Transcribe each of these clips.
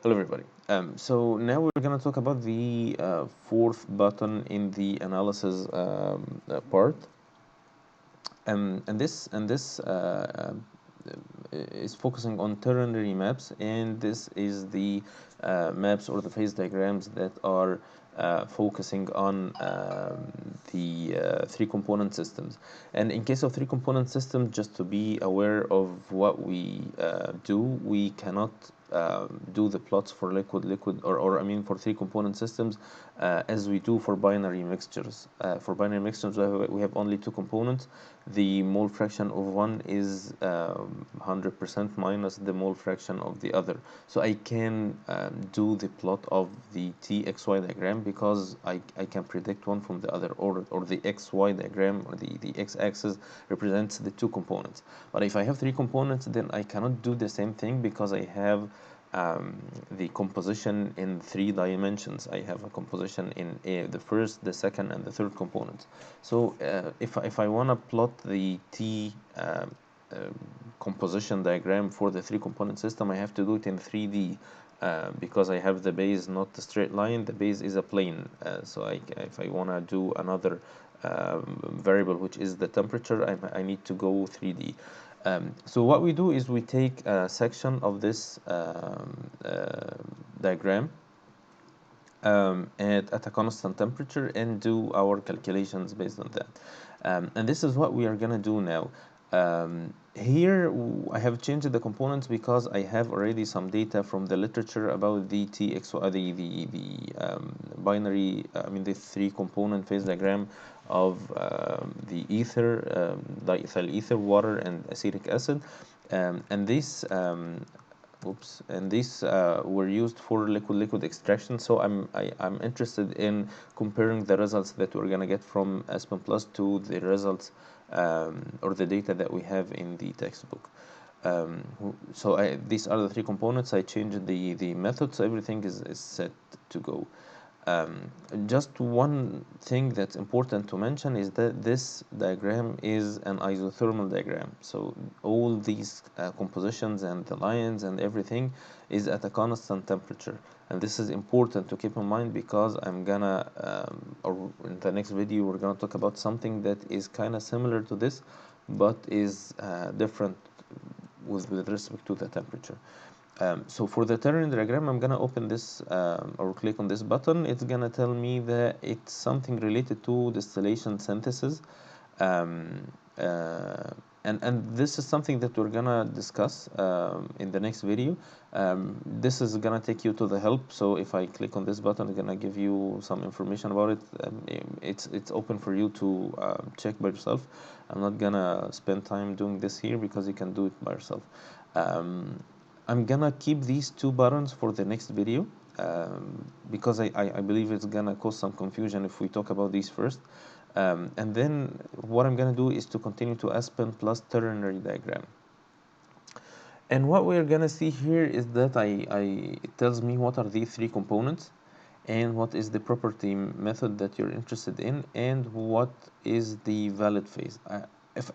Hello, everybody. So now we're going to talk about the fourth button in the analysis part, and this is focusing on ternary maps, and this is the maps or the phase diagrams that are focusing on the three component systems. And in case of three component systems, just to be aware of what we do, we cannot do the plots for liquid, or I mean for three component systems as we do for binary mixtures. For binary mixtures, we have only two components. The mole fraction of one is 100% minus the mole fraction of the other. So I can do the plot of the TXY diagram because I can predict one from the other, or the XY diagram, or the x-axis represents the two components. But if I have three components, then I cannot do the same thing because I have the composition in three dimensions. I have a composition in the first, the second, and the third component. So if I want to plot the T composition diagram for the three component system, I have to do it in 3D. Because I have the base not a straight line, the base is a plane. So if I want to do another variable, which is the temperature, I need to go 3D. So what we do is we take a section of this diagram at a constant temperature and do our calculations based on that. And this is what we are going to do now. Here I have changed the components because I have already some data from the literature about the TXY, the binary, I mean the three component phase diagram of the ether, diethyl ether, water, and acetic acid. And this and these were used for liquid extraction. So I'm interested in comparing the results that we're gonna get from Aspen Plus to the results or the data that we have in the textbook. These are the three components. I changed the method, so everything is set to go. Just one thing that's important to mention is that this diagram is an isothermal diagram. So all these compositions and the lines and everything is at a constant temperature. And this is important to keep in mind because I'm gonna, or in the next video, we're gonna talk about something that is kind of similar to this, but is different with respect to the temperature. So for the ternary diagram, I'm gonna open this or click on this button. It's gonna tell me that it's something related to distillation synthesis. Um, uh, and this is something that we're gonna discuss in the next video. This is gonna take you to the help. So if I click on this button, it's gonna give you some information about it. It's open for you to check by yourself. I'm not gonna spend time doing this here because you can do it by yourself. Um, I'm gonna keep these two buttons for the next video because I believe it's gonna cause some confusion if we talk about these first. And then what I'm gonna do is to continue to Aspen Plus ternary diagram. And what we're gonna see here is that it tells me what are the three components and what is the property method that you're interested in and what is the valid phase. If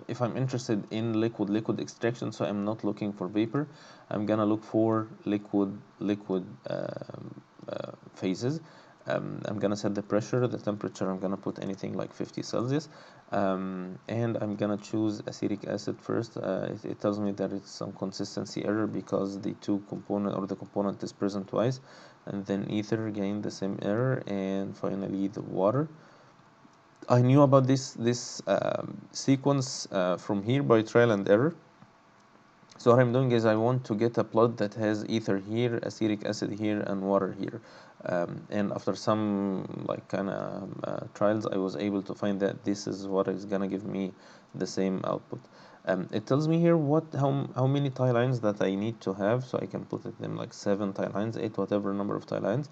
if I'm interested in liquid extraction, so I'm not looking for vapor, I'm gonna look for liquid phases. I'm gonna set the pressure, the temperature. I'm gonna put anything like 50 Celsius, and I'm gonna choose acetic acid first. It tells me that it's some consistency error because the two component or the component is present twice, and then ether again the same error, and finally the water. I knew about this sequence from here by trial and error. So what I'm doing is I want to get a plot that has ether here, acetic acid here, and water here. And after some like kind of trials, I was able to find that this is what is gonna give me the same output. It tells me here how many tie lines that I need to have, so I can put it in like 7 tie lines, 8, whatever number of tie lines.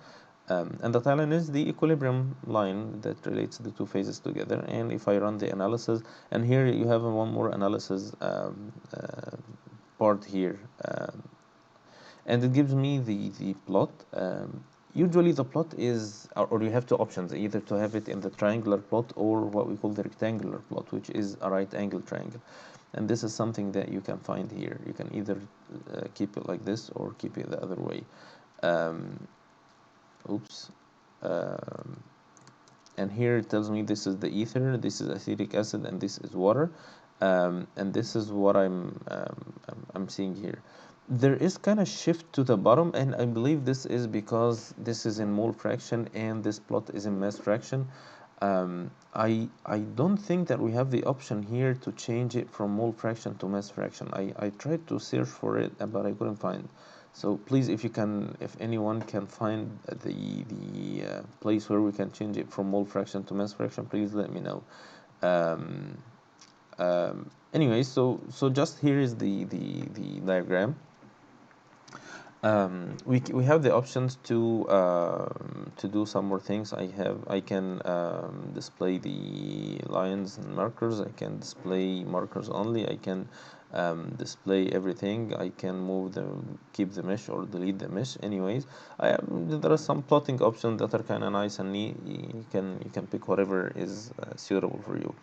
And the tie line is the equilibrium line that relates the two phases together. And if I run the analysis, and here you have one more analysis part here, and it gives me the plot. Usually the plot is, or you have two options, either to have it in the triangular plot or what we call the rectangular plot, which is a right angle triangle. and this is something that you can find here. You can either keep it like this or keep it the other way. Um, oops. Um, and here it tells me this is the ether, this is acetic acid, and this is water, and this is what I'm seeing here. There is kind of shift to the bottom, and I believe this is because this is in mole fraction and this plot is in mass fraction. I don't think that we have the option here to change it from mole fraction to mass fraction. I tried to search for it, but I couldn't find. So please, if you can, if anyone can find the place where we can change it from mole fraction to mass fraction, please let me know. Um, anyway, so just here is the diagram. We have the options to do some more things. I can display the lines and markers. I can display markers only. I can display everything. I can move the keep the mesh or delete the mesh. Anyways, there are some plotting options that are kind of nice and neat. You can pick whatever is suitable for you.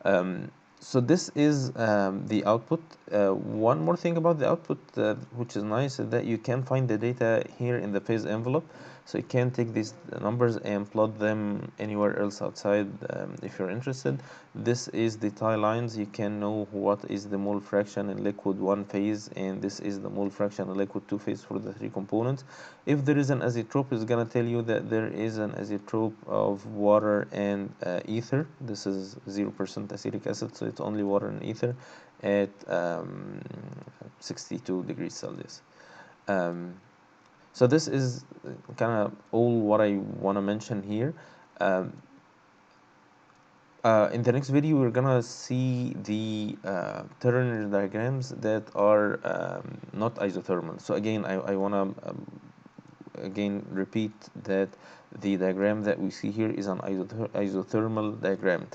Um, so this is the output. One more thing about the output, which is nice, is that you can find the data here in the phase envelope. So you can take these numbers and plot them anywhere else outside if you're interested. This is the tie lines. You can know what is the mole fraction in liquid 1 phase, and this is the mole fraction in liquid 2 phase for the 3 components. If there is an azeotrope, it's going to tell you that there is an azeotrope of water and ether. This is 0% acetic acid, so it's only water and ether at 62 degrees Celsius. Um, so this is kind of all what I want to mention here. Um, in the next video, we're gonna see the ternary diagrams that are not isothermal. So again, I wanna again repeat that the diagram that we see here is an isothermal diagram.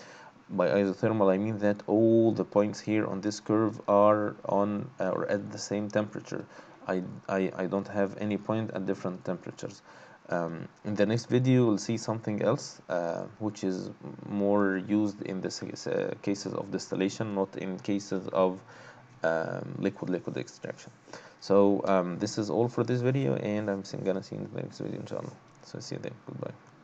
By isothermal, I mean that all the points here on this curve are on or at the same temperature. I don't have any point at different temperatures. In the next video, we'll see something else, which is more used in the cases of distillation, not in cases of liquid extraction. So this is all for this video, and I'm gonna see you in the next video, inshallah. So see you then. Goodbye.